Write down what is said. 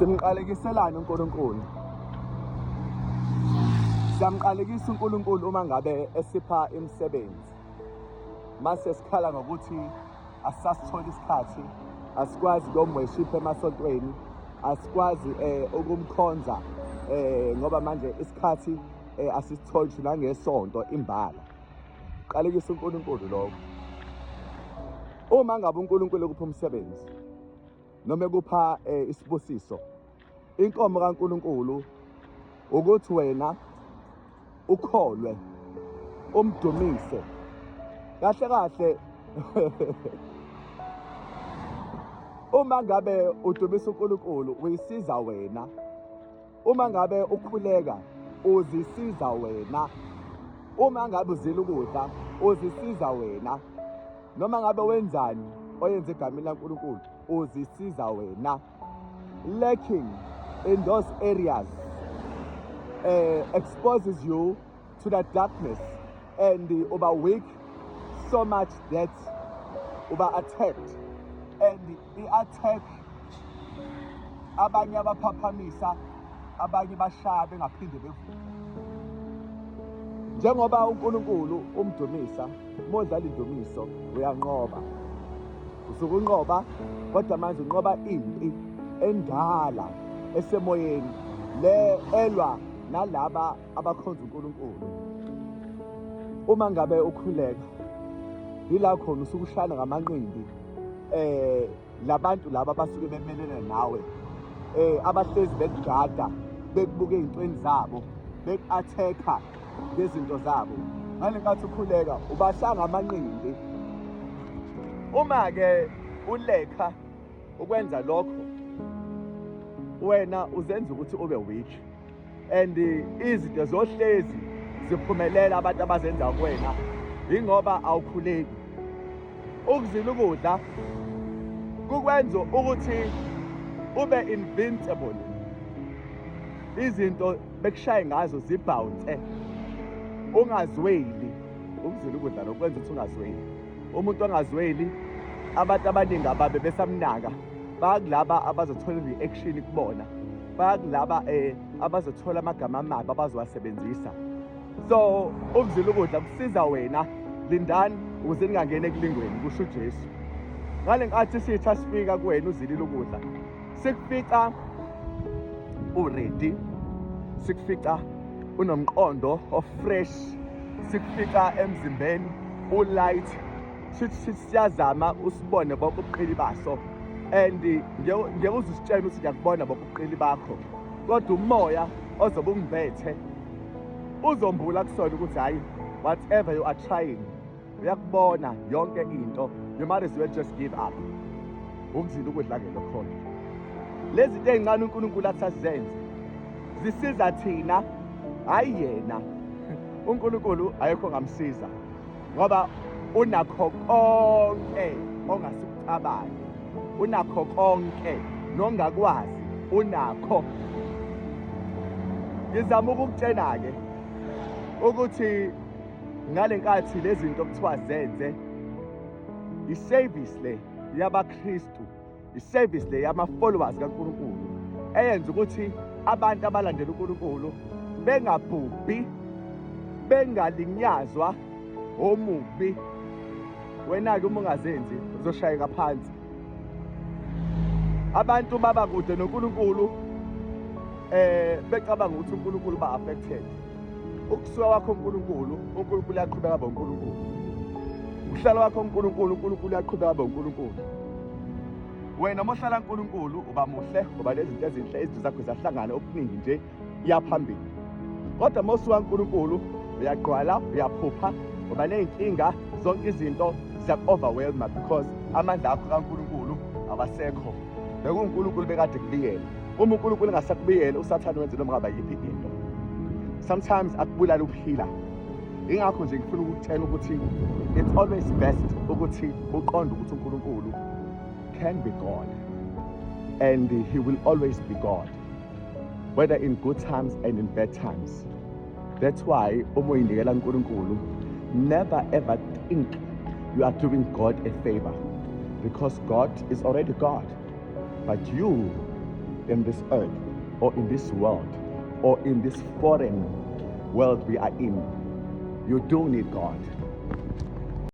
Simqalekiselani uNkulunkulu? Siyamqalekisa uNkulunkulu uma ngabe esipha imisebenzi. Mase sikhala ngokuthi asasithola isikhathi, asikwazi ukumworship emasontweni, asikwazi ukumkhonza ngoba manje isikhathi asisitholi nangesonto imbala. Qalekisa uNkulunkulu lokho. Uma ngabe uNkulunkulu ekupha umsebenzi noma ekupha isibusiso, inkomo kaNkulunkulu ukuthi wena ukholwe, umdumise kahle kahle. Uma ngabe udumisa uNkulunkulu uyisiza wena. Uma ngabe ukhuleka uzisiza wena. Uma ngabe uzila ukudla uzisiza wena. Noma ngabe wenzani oyenza egameni laNkulunkulu uzisiza wena. Lacking in those areas exposes you to the darkness and uba weak so much that uba attacked, and i-attack abanye abaphaphamisa, abanye bashaya bengaphinde bevuke. Njengoba uNkulunkulu umdumisa, modlala indumiso uyanqoba. Usuke unqoba kodwa manje unqoba impi endala esemoyeni le elwa nalaba abakhonza uNkulunkulu. Uma ngabe ukhuleka yila khona usuke uhlala ngamanqindi labantu laba basuke bemelene nawe, abahlezi bekugada, bekubuka ezintweni zabo, beku-attack-a ngezinto zabo. Ngale nkathi ukhuleka ubahlanga amanqindi. Uma ke ulekha ukwenza lokho, wena uzenza ukuthi ube weak, and izinto zohlezi ziphumelela abantu abazenza kuwena ingoba awukhuleki. Ukuzila ukudla kukwenza ukuthi ube invincible. Izinto bekushaye ngazo zibhounce, ungazweli. Ukuzila ukudla lokwenza ukuthi ungazweli. Umuntu ongazweli, abantu abaningi ababe besamnaka, bakulaba abazothola i-reaction kubona, bakulaba abazothola amagama amabi abazowasebenzisa. So ukuzila ukudla kusiza wena, lindani ukuze ningangene ekulingweni, kusho uJesu. Ngale nkathi sitha sifika kuwena uzilile ukudla, sikufica uready, sikufica unomqondo of fresh, sikufica emzimbeni ulight, siyazama usibone bonke ubuqili baso, and ngeke uzisitshela ukuthi ngiyakubona bonke ubuqili bakho, kodwa umoya ozobe ungibethe uzombula kusona ukuthi hayi, whatever you are trying, uyakubona yonke into, you might as well just give up. Ukuzila ukudla ke lokho. Lezi zinto ezincane uNkulunkulu athi asizenze zisiza thina, hayi yena. uNkulunkulu ayikho ngamsiza ngoba unakho konke ongasikucabanga, unakho konke nongakwazi, unakho. Ngizama ukukutshela ke ukuthi ngale nkathi lezi zinto kuthiwa zenze, i-service le yabaKristu, i-service le yama-followers kaNkulunkulu eyenza ukuthi abantu abalandela uNkulunkulu bengabhubhi, bengalinyazwa omubi. Wena-ke uma ungazenzi uzoshayeka phansi. Abantu baba kude noNkulunkulu becabanga ukuthi uNkulunkulu ba-affected. Ukusuka kwakho uNkulunkulu, uNkulunkulu uyaqhubeka abe uNkulunkulu. Uhlala wakho uNkulunkulu, uNkulunkulu uyaqhubeka abe uNkulunkulu. Wena uma uhlala uNkulunkulu uba muhle, ngoba lezi zinto ezinhle izinto zakho zahlangana okuningi nje iyaphambili. Kodwa uma usuka uNkulunkulu uyagqwala, uyaphupha, ngoba ney'nkinga zonke izinto ziyaku-overwhelma because amandla akho kaNkulunkulu awasekho. BekuwuNkulunkulu bekade kubiyela. Uma uNkulunkulu engasakubiyela, uSathane wenze noma ngaba yiphi into. Sometimes akubulala ukuphila. Ingakho nje ngifuna ukukutshela ukuthi it's always best ukuthi uqonde ukuthi uNkulunkulu can be God, and he will always be God, whether in good times and in bad times. That's why uma uyindikela uNkulunkulu, never ever think you are doing God a favor, because God is already God, but you in this earth, or in this world, or in this foreign world we are in, you do need God.